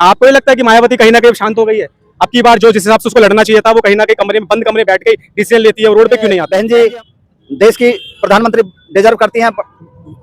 आपको नहीं लगता है कि मायावती कहीं ना कहीं शांत हो गई है? अब की बार जो जिस हिसाब से उसको लड़ना चाहिए था वो कहीं ना कहीं कमरे में बंद कमरे बैठ के डिसीजन लेती है और रोड पे क्यों नहीं आती? बहन जी देश की प्रधानमंत्री डिजर्व करती हैं,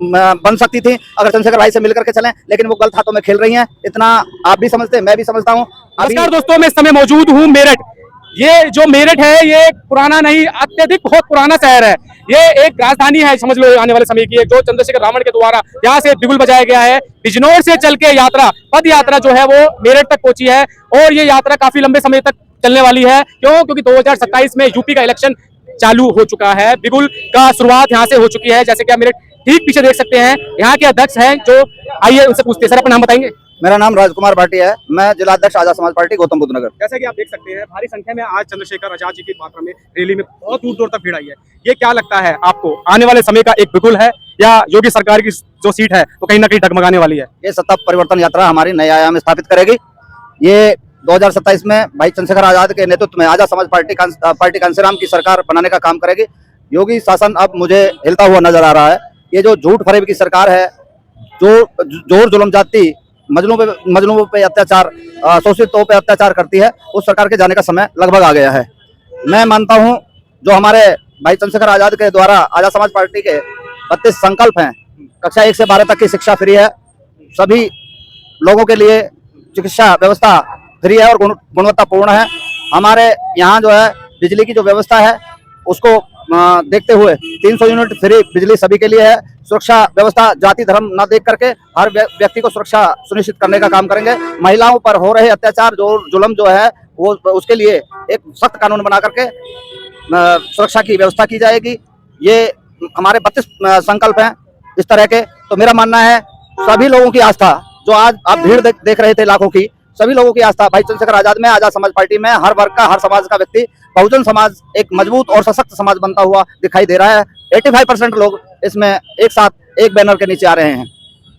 बन सकती थी अगर चंद्रशेखर भाई से मिलकर के चलें, लेकिन वो गलत हाथों में खेल रही हैं। इतना आप भी समझते हैं, मैं भी समझता हूँ। नमस्कार दोस्तों, मैं इस समय मौजूद हूँ मेरठ। ये जो मेरठ है ये पुराना नहीं, अत्यधिक बहुत पुराना शहर है। ये एक राजधानी है समझ लो आने वाले समय की, जो चंद्रशेखर रावण के द्वारा यहाँ से बिगुल बजाया गया है। बिजनौर से चल के यात्रा, पद यात्रा जो है वो मेरठ तक पहुंची है और ये यात्रा काफी लंबे समय तक चलने वाली है। क्यों? क्योंकि 2027 में यूपी का इलेक्शन चालू हो चुका है। बिगुल का शुरुआत यहाँ से हो चुकी है। जैसे कि आप मेरे ठीक पीछे देख सकते हैं, यहाँ के अध्यक्ष हैं जो, आइए उनसे पूछते हैं। सर अपना नाम बताएंगे? मेरा नाम राजकुमार भाटी है, मैं जिलाध्यक्ष आजाद समाज पार्टी गौतम बुद्ध नगर। जैसा कि आप देख सकते हैं भारी संख्या में आज चंद्रशेखर आजाद जी की मात्रा में रैली में बहुत दूर दूर तक भीड़ आई है। ये क्या लगता है आपको, आने वाले समय का एक बिगुल है या योगी सरकार की जो सीट है वो कहीं ना कहीं डगमगाने वाली है? ये सत्ता परिवर्तन यात्रा हमारी नए आयाम स्थापित करेगी। ये 2027 में भाई चंद्रशेखर आजाद के नेतृत्व में आजाद समाज पार्टी कांसीराम की सरकार बनाने का काम करेगी। योगी शासन अब मुझे हिलता हुआ नजर आ रहा है। ये जो झूठ फरेब की सरकार है, जो जोर जुल्म जाती मजलूमों पे अत्याचार, शोषितों पे अत्याचार करती है, उस सरकार के जाने का समय लगभग आ गया है। मैं मानता हूं जो हमारे भाई चंद्रशेखर आजाद के द्वारा आजाद समाज पार्टी के 32 संकल्प हैं। कक्षा 1 से 12 तक की शिक्षा फ्री है, सभी लोगों के लिए चिकित्सा व्यवस्था फ्री है और गुणवत्तापूर्ण है। हमारे यहाँ जो है बिजली की जो व्यवस्था है उसको देखते हुए 300 यूनिट फ्री बिजली सभी के लिए है। सुरक्षा व्यवस्था जाति धर्म न देख करके हर व्यक्ति को सुरक्षा सुनिश्चित करने का काम करेंगे। महिलाओं पर हो रहे अत्याचार जो जुल्म जो है वो उसके लिए एक सख्त कानून बना करके सुरक्षा की व्यवस्था की जाएगी। ये हमारे 32 संकल्प हैं इस तरह के। तो मेरा मानना है सभी लोगों की आस्था, जो आज आप भीड़ देख रहे थे लाखों की, सभी लोगों की आस्था भाई चंद्रशेखर आजाद में, आजाद समाज पार्टी में, हर वर्ग का हर समाज का व्यक्ति, बहुजन समाज एक मजबूत और सशक्त समाज बनता हुआ दिखाई दे रहा है। 85% लोग इसमें एक साथ एक बैनर के नीचे आ रहे हैं।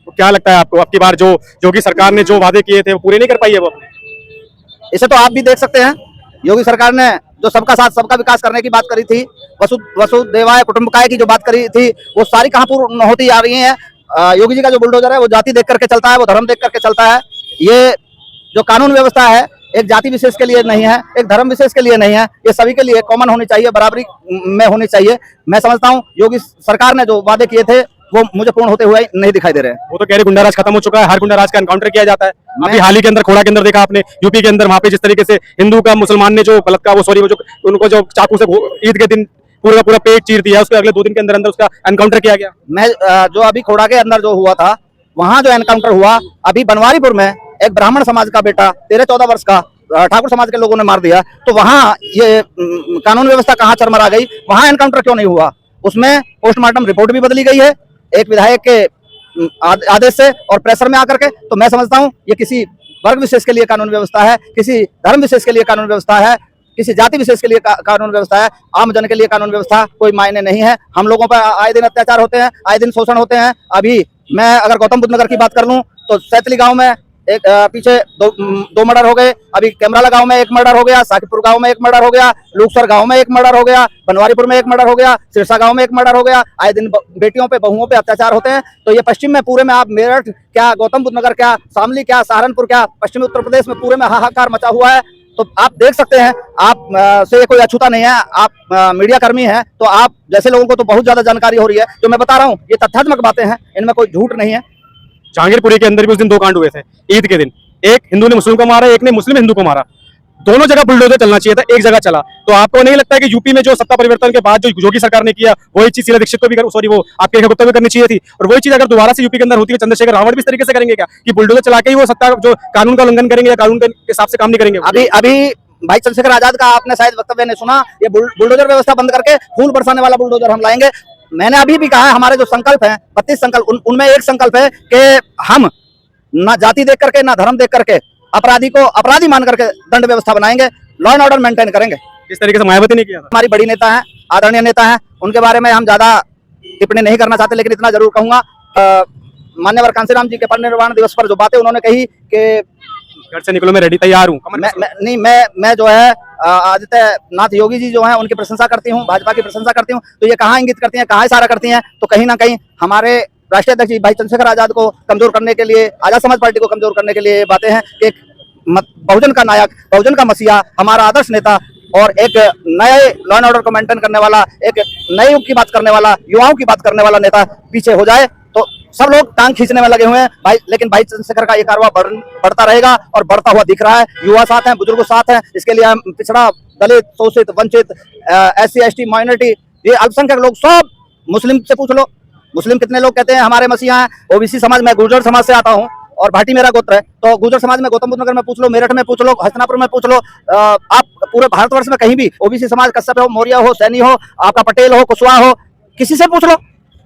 तो क्या लगता है आपको अब की बार जो योगी सरकार ने जो वादे किए थे वो पूरे नहीं कर पाई है वो अपने? इसे तो आप भी देख सकते हैं। योगी सरकार ने जो सबका साथ सबका विकास करने की बात करी थी, वसुदेवाय कुटुंबकाय की जो बात करी थी, वो सारी कहाँ पूर्ण होती आ रही है। योगी जी का जो बुलडोजर है वो जाति देख करके चलता है, वो धर्म देख करके चलता है। ये जो कानून व्यवस्था है एक जाति विशेष के लिए नहीं है, एक धर्म विशेष के लिए नहीं है, ये सभी के लिए कॉमन होनी चाहिए, बराबरी में होनी चाहिए। मैं समझता हूँ योगी सरकार ने जो वादे किए थे वो मुझे पूर्ण होते हुए नहीं दिखाई दे रहे हैं। वो तो कह रहे गुंडाराज खत्म हो चुका है, हर गुंडाराज का एनकाउंटर किया जाता है। अभी हाल ही के अंदर खोड़ा के अंदर देखा आपने, यूपी के अंदर वहां पे जिस तरीके से हिंदू का मुसलमान ने जो बलात्कार वो जो उनको जो चाकू से ईद के दिन पूरा का पूरा पेट चीर दिया, उसके अगले 2 दिन के अंदर अंदर उसका एनकाउंटर किया गया। मैं जो अभी खोड़ा के अंदर जो हुआ था वहां जो एनकाउंटर हुआ, अभी बनवारीपुर में एक ब्राह्मण समाज का बेटा 13-14 वर्ष का ठाकुर समाज के लोगों ने मार दिया। तो वहां ये कानून व्यवस्था कहाँ चरमरा गई, वहां एनकाउंटर क्यों नहीं हुआ? उसमें पोस्टमार्टम रिपोर्ट भी बदली गई है एक विधायक के आदेश से और प्रेशर में आकर के। तो मैं समझता हूं ये किसी वर्ग विशेष के लिए कानून व्यवस्था है, किसी धर्म विशेष के लिए कानून व्यवस्था है, किसी जाति विशेष के लिए कानून व्यवस्था है। आम जन के लिए कानून व्यवस्था कोई मायने नहीं है। हम लोगों पर आए दिन अत्याचार होते हैं, आए दिन शोषण होते हैं। अभी मैं अगर गौतम बुद्ध नगर की बात कर लूं तो सैतली गांव में एक पीछे दो मर्डर हो गए, अभी कैमराला गांव में एक मर्डर हो गया, साकिबपुर गांव में एक मर्डर हो गया, लूकसर गांव में एक मर्डर हो गया, बनवारीपुर में एक मर्डर हो गया, सिरसा गांव में एक मर्डर हो गया। आए दिन बेटियों पे बहुओं पे अत्याचार होते हैं। तो ये पश्चिम में पूरे में आप मेरठ क्या, गौतम बुद्ध नगर क्या, शामली क्या, सहारनपुर क्या, पश्चिमी उत्तर प्रदेश में पूरे में हाहाकार मचा हुआ है। तो आप देख सकते हैं, आप से कोई अछूता नहीं है, आप मीडिया कर्मी हैं, तो आप जैसे लोगों को तो बहुत ज्यादा जानकारी हो रही है। जो मैं बता रहा हूँ ये तथ्यात्मक बातें हैं, इनमें कोई झूठ नहीं है। जहांगीरपुरी के अंदर भी उस दिन 2 कांड हुए थे ईद के दिन, एक हिंदू ने मुस्लिम को मारा, एक ने मुस्लिम हिंदू को मारा। दोनों जगह बुलडोजर चलना चाहिए था, एक जगह चला। तो आपको नहीं लगता है कि यूपी में जो सत्ता परिवर्तन के बाद जो योगी सरकार ने किया वही चीज शीला दीक्षित को भी वो आपके गुप्ता भी करनी चाहिए थी? और वही चीज अगर दोबारा से यूपी के अंदर होती है, चंद्रशेखर रावण भी इस तरीके से करेंगे क्या कि बुलडोजर चला के ही वो सत्ता जो कानून का उल्लंघन करेंगे या कानून के हिसाब से काम नहीं करेंगे? अभी भाई चंद्रशेखर आजाद का आपने शायद वक्तव्य नहीं सुना। ये बुलडोजर व्यवस्था बंद करके फूल बरसाने वाला बुलडोजर हम लाएंगे। मैंने अभी भी कहा है हमारे जो संकल्प हैं 32 संकल्प, उनमें एक संकल्प है कि हम ना जाति देख करके ना धर्म देख करके अपराधी को अपराधी मान करके दंड व्यवस्था बनाएंगे, लॉ एंड ऑर्डर मेंटेन करेंगे। इस तरीके से मायावती ने किया था। हमारी बड़ी नेता है, आदरणीय नेता है, उनके बारे में हम ज्यादा टिप्पणी नहीं करना चाहते, लेकिन इतना जरूर कहूंगा मान्यवर कांसीराम जी के परिनिर्वाण दिवस पर जो बातें उन्होंने कही कि घर से निकलो मैं रेडी तैयार हूँ, मैं जो है आदित्यनाथ योगी जी जो हैं उनकी प्रशंसा करती हूँ, भाजपा की प्रशंसा करती हूँ। तो ये कहाँ इंगित करती हैं, कहाँ इशारा करती हैं? तो कहीं ना कहीं हमारे राष्ट्रीय अध्यक्ष भाई चंद्रशेखर आजाद को कमजोर करने के लिए, आजाद समाज पार्टी को कमजोर करने के लिए बातें हैं कि बहुजन का नायक, बहुजन का मसीहा, हमारा आदर्श नेता और एक नए लॉ एंड ऑर्डर को मेंटेन करने वाला, एक नए युग की बात करने वाला, युवाओं की बात करने वाला नेता पीछे हो जाए तो सब लोग टांग खींचने में लगे हुए हैं भाई। लेकिन भाई चंद्रशेखर का ये कारवा बढ़ता रहेगा और बढ़ता हुआ दिख रहा है। युवा साथ हैं, बुजुर्ग साथ हैं। इसके लिए हम पिछड़ा, दलित, शोषित, वंचित, SC ST माइनॉरिटी, ये अल्पसंख्यक लोग सब, मुस्लिम से पूछ लो, मुस्लिम कितने लोग कहते हैं हमारे मसीहा हैं। OBC समाज, मैं गुर्जर समाज से आता हूँ और भाटी मेरा गोत्र है, तो गुर्जर समाज में गौतम बुद्ध नगर में पूछ लो, मेरठ में पूछ लो, हस्तिनापुर में पूछ लो, आप पूरे भारतवर्ष में कहीं भी OBC समाज, कश्यप हो, मौर्य हो, सैनी हो, आपका पटेल हो, कुशवाहा हो, किसी से पूछ लो,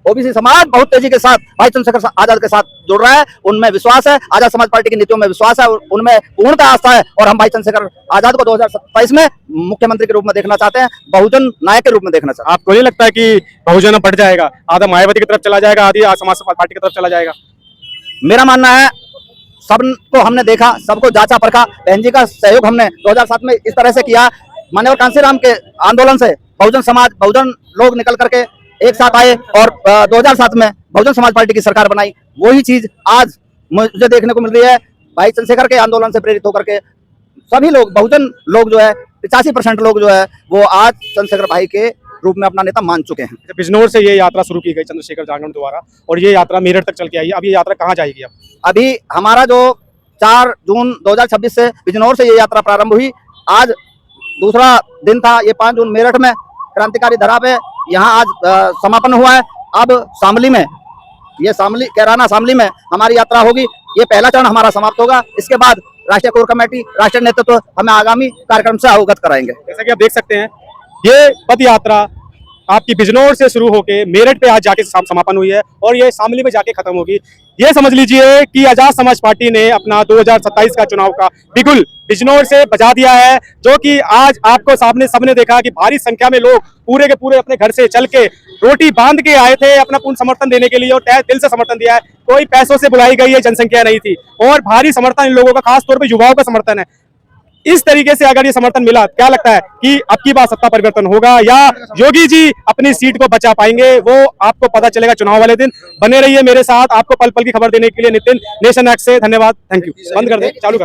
OBC समाज बहुत तेजी के साथ भाई चंद्रशेखर आजाद के साथ जुड़ रहा है। उनमें विश्वास है, आजाद समाज पार्टी की नीतियों में विश्वास है, उनमें पूर्णतः आस्था है और हम भाई चंद्रशेखर आजाद को 2027 में मुख्यमंत्री के रूप में देखना चाहते हैं, बहुजन नायक के रूप में देखना चाहते हैं। आपको नहीं लगता है कि बहुजन बढ़ जाएगा, आधा मायावती की तरफ चला जाएगा, आधी समाज पार्टी की तरफ चला जाएगा? मेरा मानना है सबको हमने देखा, सबको जांचा परखा। बहन जी का सहयोग हमने 2007 में इस तरह से किया, माननीय कांसीराम के आंदोलन से बहुजन समाज, बहुजन लोग निकल करके एक साथ आए और 2007 में बहुजन समाज पार्टी की सरकार बनाई। वही चीज आज मुझे देखने को मिल रही है। भाई चंद्रशेखर के आंदोलन से प्रेरित होकर के सभी लोग, बहुजन लोग जो है, 85% लोग जो है वो आज चंद्रशेखर भाई के रूप में अपना नेता मान चुके हैं। बिजनौर से ये यात्रा शुरू की गई चंद्रशेखर जागरण द्वारा और ये यात्रा मेरठ तक चल के आई है। अब ये यात्रा कहाँ जाएगी? अब अभी हमारा जो 4 जून 2026 से बिजनौर से ये यात्रा प्रारंभ हुई, आज दूसरा दिन था। ये 5 जून मेरठ में क्रांतिकारी धरा पे यहाँ आज समापन हुआ है। अब शामली में, ये शामली, कैराना शामली में हमारी यात्रा होगी। ये पहला चरण हमारा समाप्त होगा। इसके बाद राष्ट्रीय कोर कमेटी, राष्ट्रीय नेतृत्व हमें आगामी कार्यक्रम से अवगत कराएंगे। जैसा कि आप देख सकते हैं, ये पद यात्रा आपकी बिजनौर से शुरू होके मेरठ पे आज जाके समापन हुई है और ये शामली में जाके खत्म होगी। ये समझ लीजिए कि आजाद समाज पार्टी ने अपना 2027 का चुनाव का बिगुल बिजनौर से बजा दिया है, जो कि आज आपको सामने सबने देखा कि भारी संख्या में लोग पूरे के पूरे अपने घर से चल के रोटी बांध के आए थे अपना पूर्ण समर्थन देने के लिए और तहे दिल से समर्थन दिया है। कोई पैसों से बुलाई गई है जनसंख्या नहीं थी और भारी समर्थन इन लोगों का, खासतौर पर युवाओं का समर्थन है। इस तरीके से अगर ये समर्थन मिला, क्या लगता है कि अब की बार सत्ता परिवर्तन होगा या योगी जी अपनी सीट को बचा पाएंगे? वो आपको पता चलेगा चुनाव वाले दिन। बने रहिए मेरे साथ, आपको पल पल की खबर देने के लिए नितिन, नेशन एक्ट से धन्यवाद। Thank you. बंद कर दे, चालू कर।